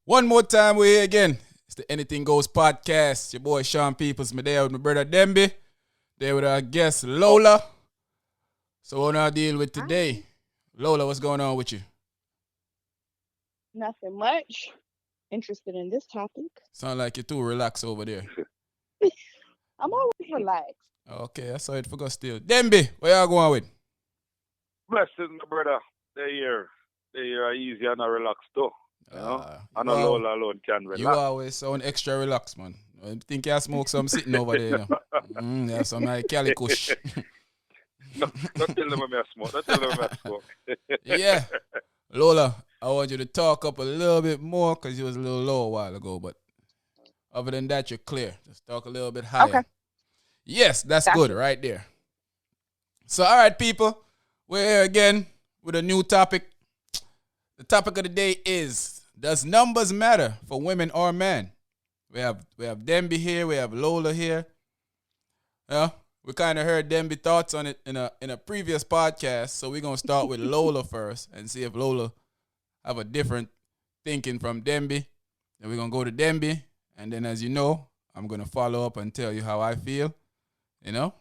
One more time, we're here again. It's the Anything Goes podcast. Your boy Sean Peoples, my there with my brother Denby. There with our guest Lola. So what I deal with today? Lola, what's going on with you? Nothing much. Interested in this topic. Sound like you're too relaxed over there. I'm always relaxed. Okay, I saw it for still. Denby, where y'all going with? Blessings, my brother. They are easy and a relaxed too. You know? And a Wow. Lola alone can relax. You always sound extra relaxed, man. I think you smoke some sitting over there, you know. Yeah, some like calicush. Don't tell them I smoke. Don't tell them I smoke. Yeah. Lola, I want you to talk up a little bit more because you was a little low a while ago, but other than that, you're clear. Just talk a little bit higher. Okay. Yes, that's Gotcha. good right there. So, all right, people, we're here again with a new topic. The topic of the day is, does numbers matter for women or men? We have Denby here, we have Lola here. Yeah, we kind of heard Denby thoughts on it in a previous podcast, so we're gonna start with Lola first and see if Lola have a different thinking from Denby. Then we're gonna go to Denby, and then as you know, I'm gonna follow up and tell you how I feel. You know?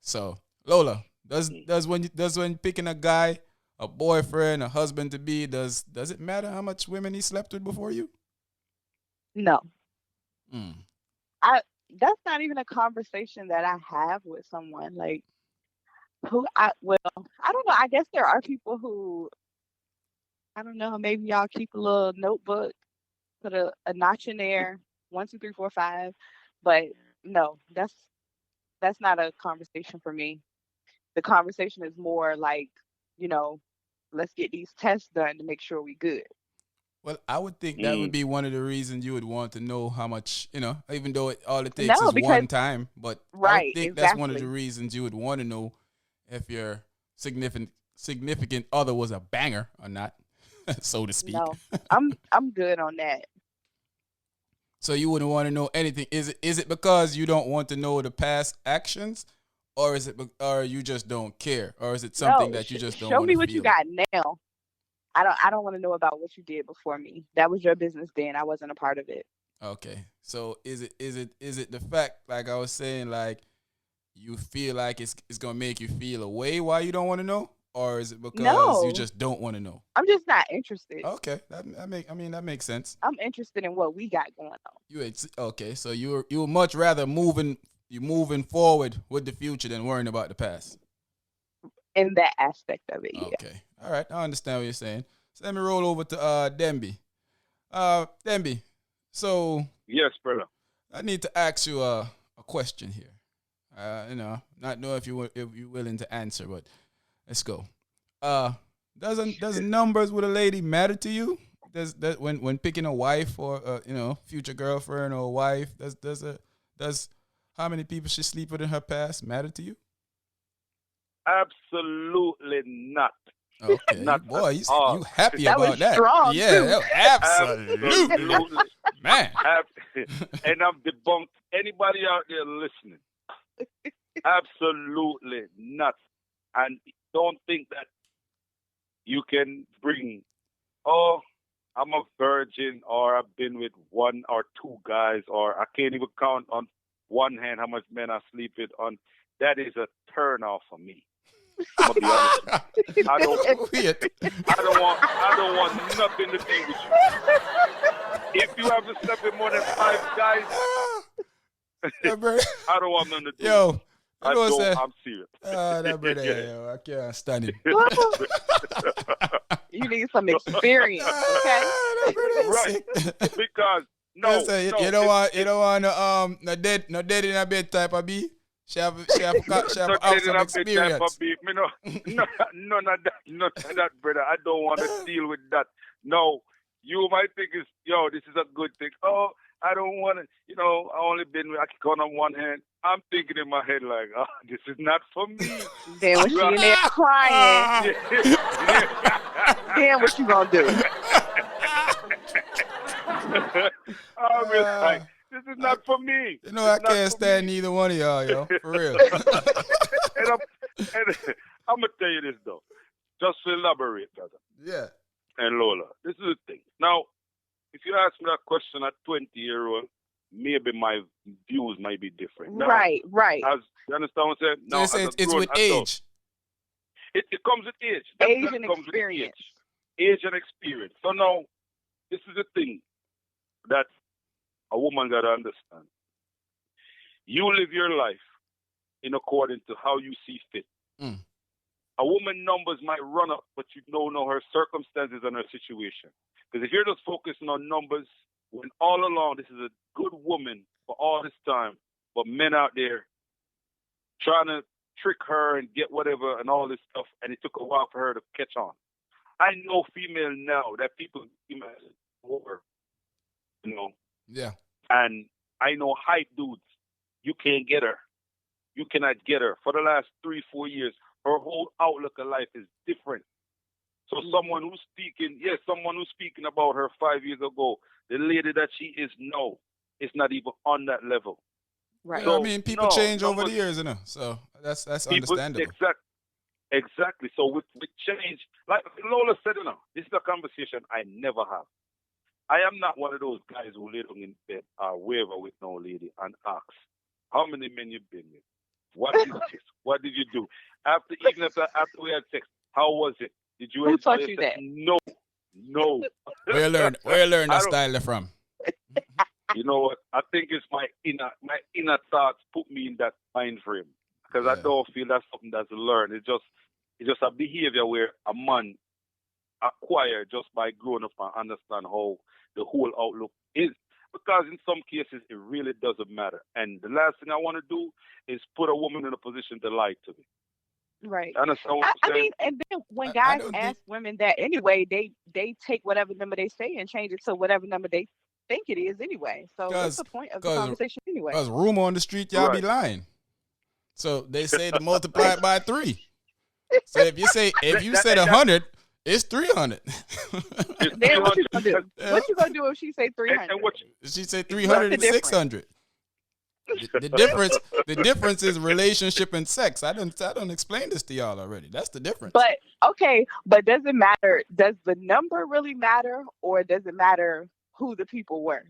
So Lola, does when picking a guy, a boyfriend, a husband to be, does it matter how much women he slept with before you? No. Mm. That's not even a conversation that I have with someone. Like I don't know. I guess there are people who I don't know, maybe y'all keep a little notebook, put a notch in there, 1, 2, 3, 4, 5. But no, that's not a conversation for me. The conversation is more like, you know, let's get these tests done to make sure we good. Well, I would think that would Mm. be one of the reasons you would want to know how much, even though all it takes No, is because one time. But I would right, think that's one of the exactly. reasons you would want to know if your significant other was a banger or not, so to speak. No. I'm good on that. So you wouldn't want to know anything. Is it because you don't want to know the past actions, or is it or you just don't care, or is it something No, that you just don't show want to me what you feel? got now. I don't want to know about what you did before me. That was your business then. I wasn't a part of it. Okay. So is it the fact, like I was saying, like you feel like it's gonna make you feel away why you don't want to know, or is it because you No. just don't want to know? I'm just not interested. Okay, that makes sense. I'm interested in what we got going on Okay, so you would much rather moving forward with the future than worrying about the past. in that aspect of it. Yeah. Okay, all right, I understand what you're saying. So let me roll over to Denby. Denby. So Yes, brother. I need to ask you a question here. Not know if you're willing to answer, but let's go. Uh, does numbers with a lady matter to you? Does that when picking a wife or future girlfriend or wife, does how many people she sleep with in her past matter to you? Absolutely not. Okay, Not at boy, all. you happy That was about that? strong too. Yeah, absolutely, Absolutely. man. And I've debunked anybody out there listening. Absolutely not. And don't think that you can bring, oh, I'm a virgin, or I've been with one or two guys, or I can't even count on one hand how much men I sleep with. On that is a turn off for me. I'm gonna be honest with you. Weird. I don't want nothing to do with you. If you haven't slept with more than 5 guys, That brother, I don't want nothing to do with yo, you. you I know what I'm don't. saying? I'm serious. That brother, Yeah. yo, I can't stand him. You need some experience, okay? That brother is Right. sick. Because no, Yes, sir. no, You don't want no dead in a bed type of be. She have not have telling some a bit type of experience. beef. Me no, none of that, brother. I don't want to deal with that. No, you might think it's this is a good thing. Oh, I don't want to. I only I can count on one hand. I'm thinking in my head like, oh, this is not for me. Then when You she have, in there crying, then what you gonna do? I'm just like, Uh, this is I, not for me. you know It's I not can't for stand me. neither one of y'all, yo. For real. and I'm gonna tell you this though, just to elaborate, brother Yeah. and Lola. This is the thing. Now, if you ask me that question at 20-year-old, maybe my views might be different. Now, Right. as you understand what I'm saying? So Now, you as say a it's grown with adult, age. it comes with age. Age That and comes with experience. age and experience. So now, this is the thing that a woman got to understand. You live your life in according to how you see fit. Mm. A woman numbers might run up, but you don't know her circumstances and her situation. Because if you're just focusing on numbers, when all along this is a good woman for all this time, but men out there trying to trick her and get whatever and all this stuff, and it took a while for her to catch on. I know female now that people over, you know, Yeah. and I know hype dudes. You can't get her. You cannot get her. For the last 3-4 years, her whole outlook of life is different. So someone who's speaking about her 5 years ago, the lady that she is now, is not even on that level. Right. Well, So, I mean, people change over the years, you know. So that's people, understandable. exactly. So with change, like Lola said, you know, this is a conversation I never have. I am not one of those guys who lay down in bed or wherever with no lady and ask, how many men you been with? What is this? What did you do? After we had sex, how was it? Did you Who enjoy taught it? you that? No. Where you learn I that don't- style from? You know what? I think it's my inner thoughts put me in that mind frame because I Yeah. don't feel that's something that's learned. It's just a behavior where a man acquire just by growing up and understand how the whole outlook is. Because in some cases it really doesn't matter. And the last thing I want to do is put a woman in a position to lie to me. Right. Understand what I I'm saying? mean, and then when I guys don't ask women that anyway, they take whatever number they say and change it to whatever number they think it is anyway. So what's the point of the conversation anyway? Because rumor on the street, y'all be Right. lying. So they say to multiply it by 3. So if you said 100, it's 300. Then what you gonna do? Yeah. What you gonna do if she say 300? And what She said 300 and What's the 600. The difference is relationship and sex. I don't explain this to y'all already. That's the difference. But okay, but does it matter? Does the number really matter, or does it matter who the people were?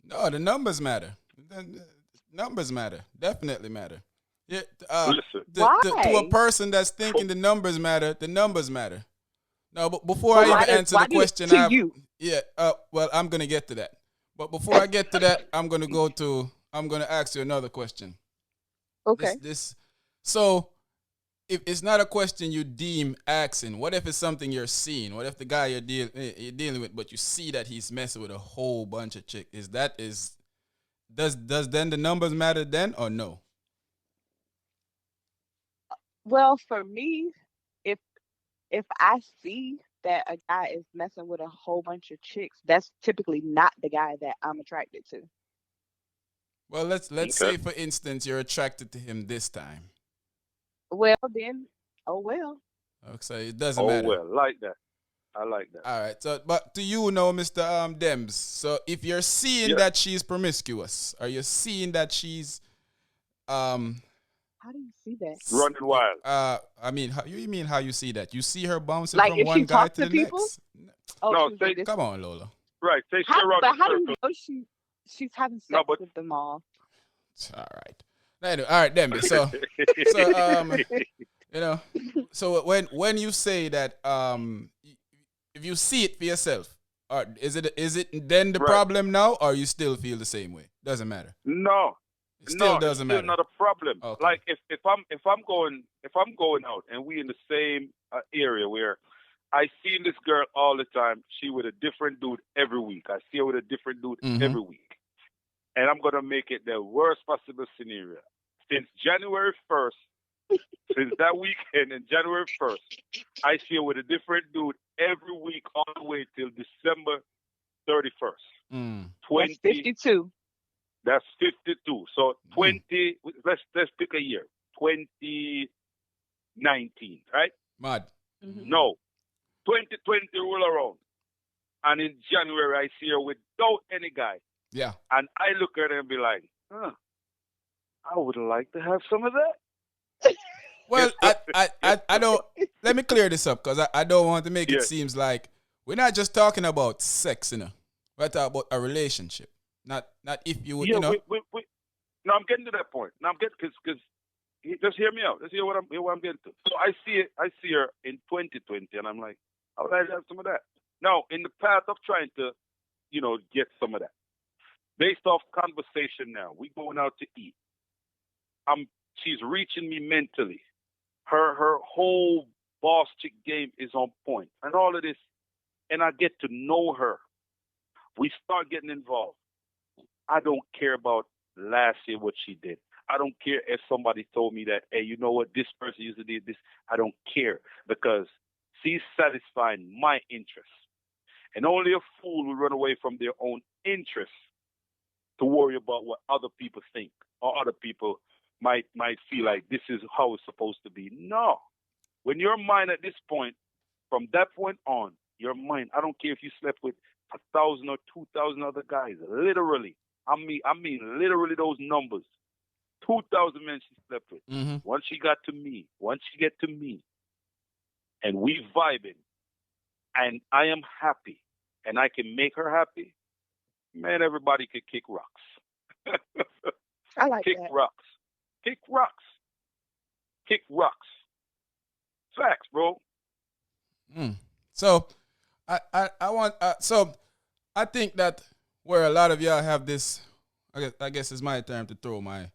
No, the numbers matter. The numbers matter. Definitely matter. Yeah. listen. To a Why? person that's thinking the numbers matter, the numbers matter. No, but before But I why even does- answer why the do it question, to you? yeah. Well, I'm gonna get to that. But before I get to that, I'm gonna ask you another question. Okay. So if it's not a question you deem asking, what if it's something you're seeing? What if the guy you're dealing with, but you see that he's messing with a whole bunch of chicks? Does then the numbers matter then or no? Well, for me, if if I see that a guy is messing with a whole bunch of chicks, that's typically not the guy that I'm attracted to. Well, let's Okay. say for instance you're attracted to him this time. Well, then, oh well. Okay, so it doesn't Oh matter. well, like that. I like that. All right. So, but to you know, Mr. Dems. So, if you're seeing Yeah. that she's promiscuous, are you seeing that she's How do you see that? Running wild. I mean, you mean how you see that? You see her bouncing Like from if she one guy talk to to the people? next. Oh, No, she was say- like this. Come on, Lola. Right. Say she How, around but the how do you circle. know she's having sex No, but- with them all? All right. Anyway, all right, Demby. So you know, so when you say that if you see it for yourself, is it then the Right. problem now, or you still feel the same way? Doesn't matter. No. It still no, doesn't it's still matter. not a problem. Okay. Like if I'm going out and we in the same area where I see this girl all the time, she with a different dude every week. I see her with a different dude Mhm. every week, and I'm gonna make it the worst possible scenario. Since January 1st, since that weekend in January 1st, I see her with a different dude every week all the way till December 31st. Mm. That's 20. 52. That's 52. So 20. Let's pick a year. 2019, right? Mad. Mhm. No. 2020 roll around, and in January I see her without any guy, Yeah. and I look at her and be like, I would like to have some of that. Well, I don't. Let me clear this up because I don't want to make Yeah. it seems like we're not just talking about sex, you know. We're talking about a relationship. Not if you would, Yeah, you know. no, I'm getting to that point. Now I'm getting because just hear me out. Just hear what I'm getting to. So I see it. I see her in 2020, and I'm like, I would like to have some of that. Now, in the path of trying to, get some of that, based off conversation. Now we going out to eat. She's reaching me mentally. Her whole boss chick game is on point, and all of this, and I get to know her. We start getting involved. I don't care about last year what she did. I don't care if somebody told me that, hey, you know what, this person used to do this. I don't care because she's satisfying my interests. And only a fool will run away from their own interests to worry about what other people think or other people might feel like this is how it's supposed to be. No. When your mind at this point, from that point on, your mind, I don't care if you slept with 1,000 or 2,000 other guys, literally. I mean literally those numbers. 2,000 men she slept with. Mm-hmm. Once she get to me, and we vibing, and I am happy, and I can make her happy, man, everybody could kick rocks. I like Kick that. rocks. Kick rocks. Kick rocks. Facts, bro. So I think that where a lot of y'all have this, I guess it's my time to throw my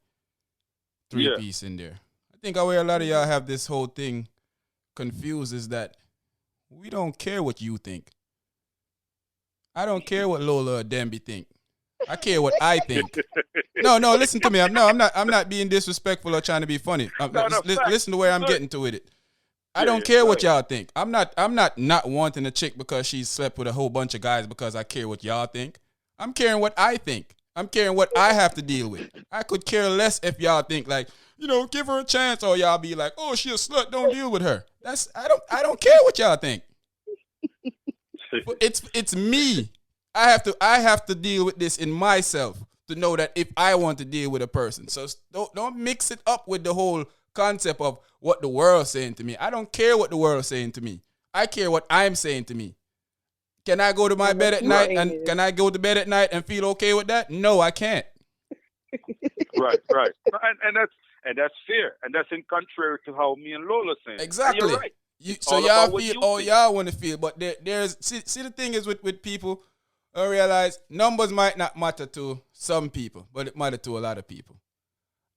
three-piece in there. I think where a lot of y'all have this whole thing confused is that we don't care what you think. I don't care what Lola or Denby think. I care what I think. No, listen to me. I'm not being disrespectful or trying to be funny. Listen to where I'm getting to with it. I don't care what y'all think. I'm not wanting a chick because she slept with a whole bunch of guys because I care what y'all think. I'm caring what I think. I'm caring what I have to deal with. I could care less if y'all think like, give her a chance, or y'all be like, oh, she a slut, don't deal with her. I don't care what y'all think. It's me. I have to deal with this in myself to know that if I want to deal with a person. So don't mix it up with the whole concept of what the world's saying to me. I don't care what the world's saying to me. I care what I'm saying to me. Can I go to my bed at night and feel okay with that? No, I can't. Right. And that's fair. And that's in contrary to how me and Lola saying. Exactly. And you're right. So y'all feel all y'all want to feel, but there's see the thing is with people, I realize numbers might not matter to some people, but it matter to a lot of people.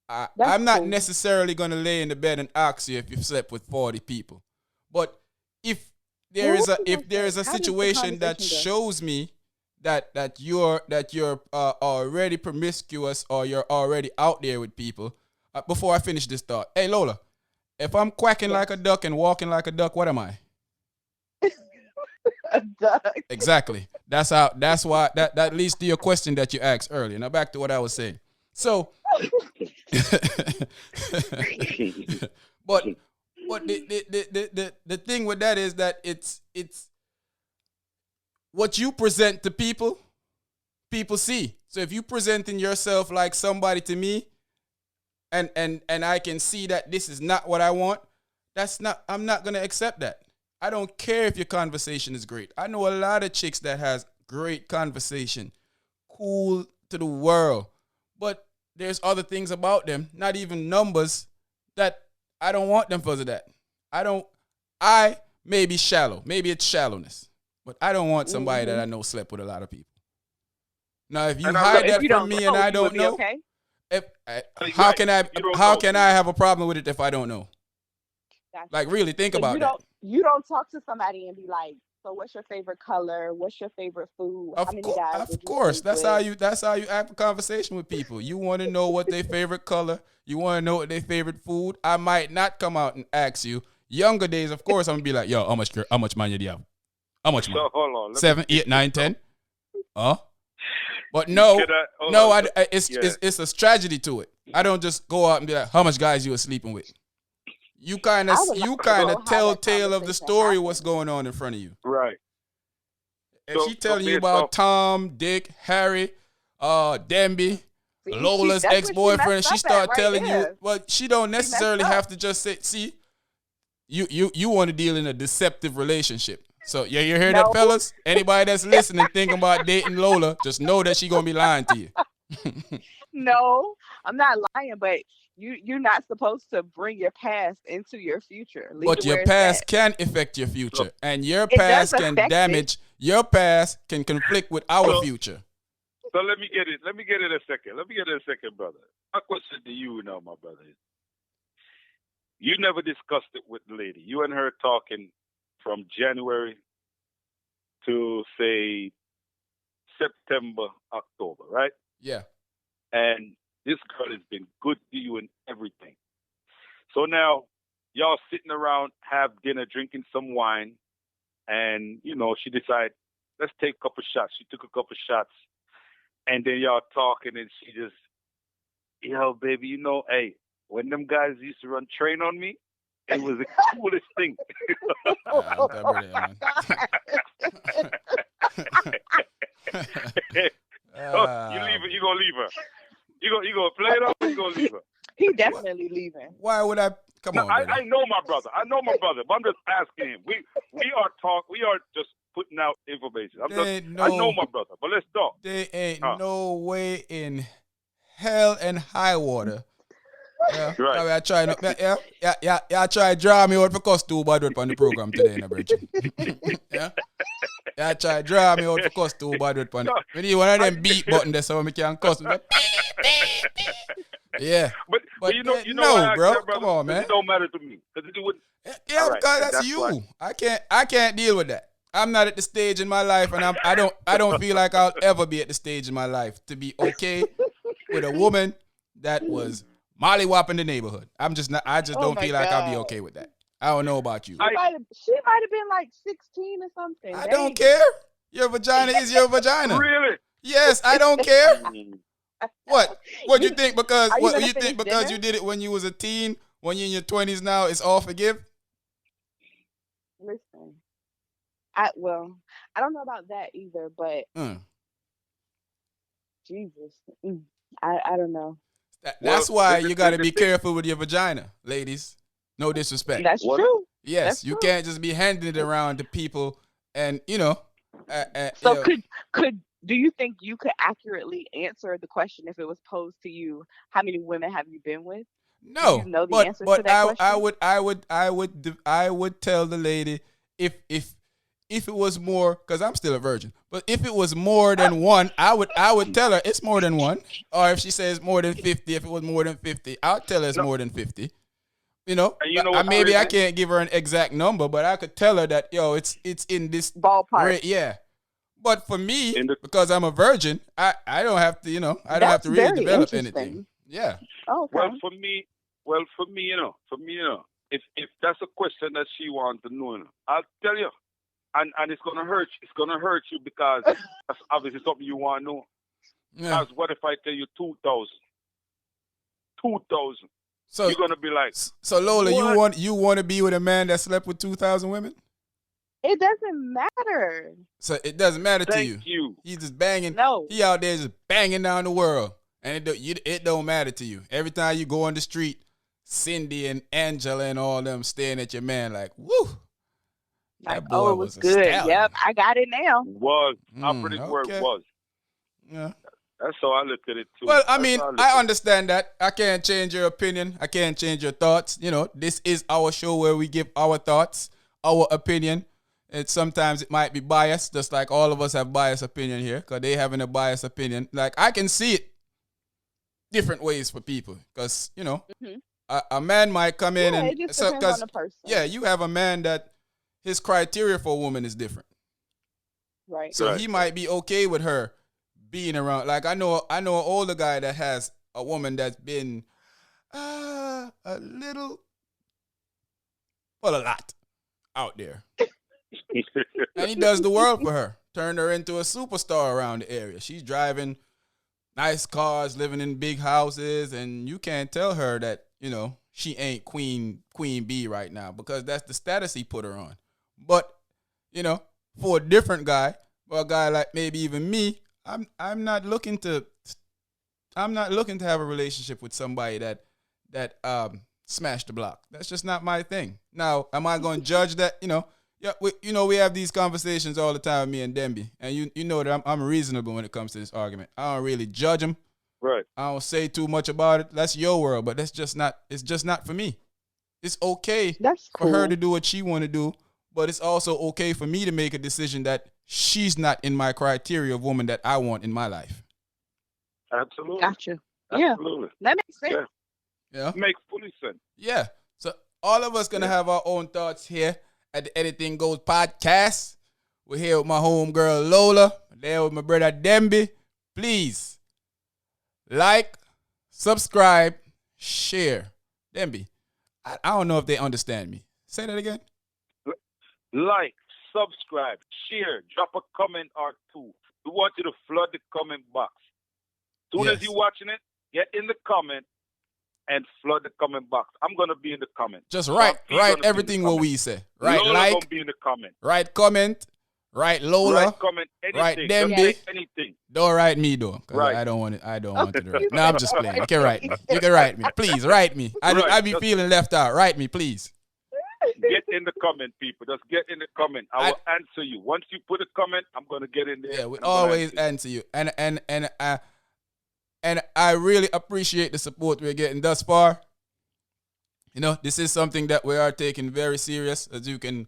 I'm not necessarily gonna lay in the bed and ask you if you've slept with 40 people, but if there is a situation that shows me that you're already promiscuous or you're already out there with people. Before I finish this thought, hey Lola, if I'm quacking like a duck and walking like a duck, what am I? A duck. Exactly. That's why that leads to your question that you asked earlier. Now back to what I was saying. So, but the thing with that is that it's what you present to people see. So if you presenting yourself like somebody to me, and I can see that this is not what I want, I'm not gonna accept that. I don't care if your conversation is great. I know a lot of chicks that has great conversation, cool to the world, but there's other things about them, not even numbers, that I don't want them because of that. I may be shallow. Maybe it's shallowness, but I don't want somebody that I know slept with a lot of people. Now, if you hide that from me and I don't know, okay? How can I have a problem with it if I don't know? Like, really think about that. You don't talk to somebody and be like, so what's your favorite color? What's your favorite food? How many guys? Of course. That's how you have a conversation with people. You want to know what their favorite color. You want to know what their favorite food. I might not come out and ask you. Younger days, of course, I'm gonna be like, yo, how much money do you have? How much money? So, hold on. 7, 8, 9, 10? But it's a strategy to it. I don't just go out and be like, how much guys you are sleeping with? You kind of tell tale of the story what's going on in front of you. Right. If she telling you about Tom, Dick, Harry, Denby, Lola's ex-boyfriend, she start telling you, well, she don't necessarily have to just say, see, you want to deal in a deceptive relationship. So yeah, you hear that, No, fellas? Anybody that's listening, thinking about dating Lola, just know that she gonna be lying to you. no, I'm not lying, but you're not supposed to bring your past into your future. Leave But it your where it's at. past can affect your So, future, and your It does past can affect it. damage. Your past can conflict with our so, future. so let me get it. Let me get it a second. Let me get it a second, brother. My question to you now, my brother, is you never discussed it with the lady. You and her talking from January to say September, October, right? Yeah. And this girl has been good to you in everything. So now y'all sitting around, have dinner, drinking some wine, and she decided, let's take a couple shots. She took a couple shots, and then y'all talking, and she just, baby, hey, when them guys used to run train on me, it was the coolest thing. I'm brilliant, man. You leave her, you gonna leave her. You gonna play it up or you gonna leave her? He definitely leaving. Why would I? Come on, I brother. know my brother. But I'm just asking him. We are just putting out information. I know my brother, but let's talk. There ain't no way in hell and high water. Yeah, Right. I try not. Yeah. Try draw me out for cuss too bad on the program today, no virgin. Yeah. Yeah, try draw me out for cuss too bad on. We need one of them beat button there so we can cuss. Yeah. But you know no, why I bro. ask that, brother? Come on, man. It don't matter to me because it would. Yeah, Right, because that's you. why. I can't deal with that. I'm not at the stage in my life, and I don't feel like I'll ever be at the stage in my life to be okay with a woman that was mollywopping the neighborhood. I'm just not. I just Oh don't my feel like I'll be God. okay with that. I don't know about you. She might have been like 16 or something. I don't care. Your vagina is your vagina. Really? Yes, I don't care. What? What you think? Because Are you what gonna you think? finish Because dinner? you did it when you was a teen. When you're in your 20s now, it's all forgive. Listen, I don't know about that either, but Jesus, I don't know. That's Well, why the- you got to the be thing- careful with your vagina, ladies. No disrespect. That's What? true. Yes, That's you true. can't just be handing it around to people, and So could do you think you could accurately answer the question if it was posed to you? How many women have you been with? Do you no, know the but answer to that question? I would tell the lady if it was more, because I'm still a virgin. But if it was more than one, I would tell her it's more than one. Or if she says more than 50, if it was more than 50, I'll tell her it's No. more than 50. And you know what's Maybe I crazy? can't give her an exact number, but I could tell her that it's in this Ballpark. yeah. But for me, In the- because I'm a virgin, I don't have to I don't have That's to really very develop interesting. anything. Yeah. Oh, okay. Well, for me, if that's a question that she wants to know, I'll tell you, and it's gonna hurt. It's gonna hurt you because that's obviously something you want to know. Yeah. Because what if I tell you 2,000? 2,000. So You're gonna be like, so Lola, what? you want to be with a man that slept with 2,000 women? It doesn't matter. So it doesn't matter to you. thank you. He's just banging. No. He out there just banging down the world, and it don't matter to you. Every time you go on the street, Cindy and Angela and all them staring at your man like, woo. Like, That boy it was was a good. stallion. Yep, I got it now. Was operative word okay. was. Yeah. That's how I look at it too. Well, I That's mean, how look I at it. understand that. I can't change your opinion. I can't change your thoughts. This is our show where we give our thoughts, our opinion. And sometimes it might be biased, just like all of us have biased opinion here, because they having a biased opinion. Like, I can see it different ways for people, because, Mhm. a man might come in Yeah, and... it just so, depends on the person. yeah, you have a man that his criteria for a woman is different. Right. So Right. he might be okay with her being around. Like I know an older guy that has a woman that's been a little, well, a lot out there, and he does the world for her. Turned her into a superstar around the area. She's driving nice cars, living in big houses, and you can't tell her that she ain't queen bee right now, because that's the status he put her on. But for a different guy, for a guy like maybe even me, I'm not looking to have a relationship with somebody that smashed the block. That's just not my thing. Now, am I going to judge that? Yeah, we have these conversations all the time, me and Denby, and you know that I'm reasonable when it comes to this argument. I don't really judge him. Right. I don't say too much about it. That's your world, but it's just not for me. It's okay That's for her cool. to do what she want to do, but it's also okay for me to make a decision that she's not in my criteria of woman that I want in my life. Absolutely. Gotcha. Yeah, Absolutely. that makes sense. Yeah. Yeah. Makes fully sense. Yeah. So all of us gonna have our own thoughts here at the Anything Goes podcast. We're here with my homegirl Lola, there with my brother Denby. Please like, subscribe, share. Denby, I don't know if they understand me. Say that again. Like, subscribe, share, drop a comment or two. We want you to flood the comment box. Soon as Yes. you're watching it, get in the comment and flood the comment box. I'm gonna be in the comment. Just write He's gonna be in the everything what comment. we say. Right Lola like, gonna be in the comment. write comment, write Lola. Write comment, anything. Right, Just Denby. say anything. Don't write me though, cause Right. I don't want it. I don't want to do it. No, I'm just playing. You Right. can write me. You can write me. Please write me. Right. I be feeling left out. Write me, please. Get in the comment, people. Just get in the comment. I will answer you. Once you put a comment, I'm gonna get in there. Yeah, we and I'm gonna always answer you. And I really appreciate the support we're getting thus far. You know, this is something that we are taking very serious. As you can,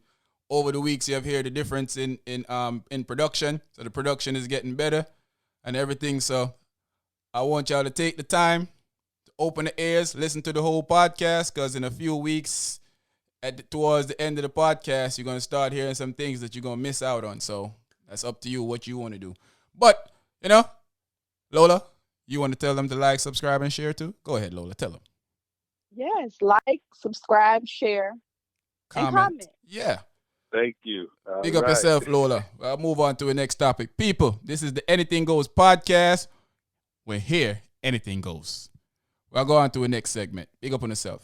over the weeks, you have heard the difference in production. So the production is getting better and everything. So I want y'all to take the time to open the ears, listen to the whole podcast, because in a few weeks, towards the end of the podcast, you're going to start hearing some things that you're going to miss out on. So that's up to you what you want to do. But, you know, Lola, you want to tell them to like, subscribe, and share too? Go ahead, Lola. Tell them. Yes, like, subscribe, share, and comment. Yeah. Thank you. Big up yourself, Lola. I'll move on to the next topic. People, this is the Anything Goes podcast. We're here. Anything goes. We'll go on to the next segment. Big up on yourself.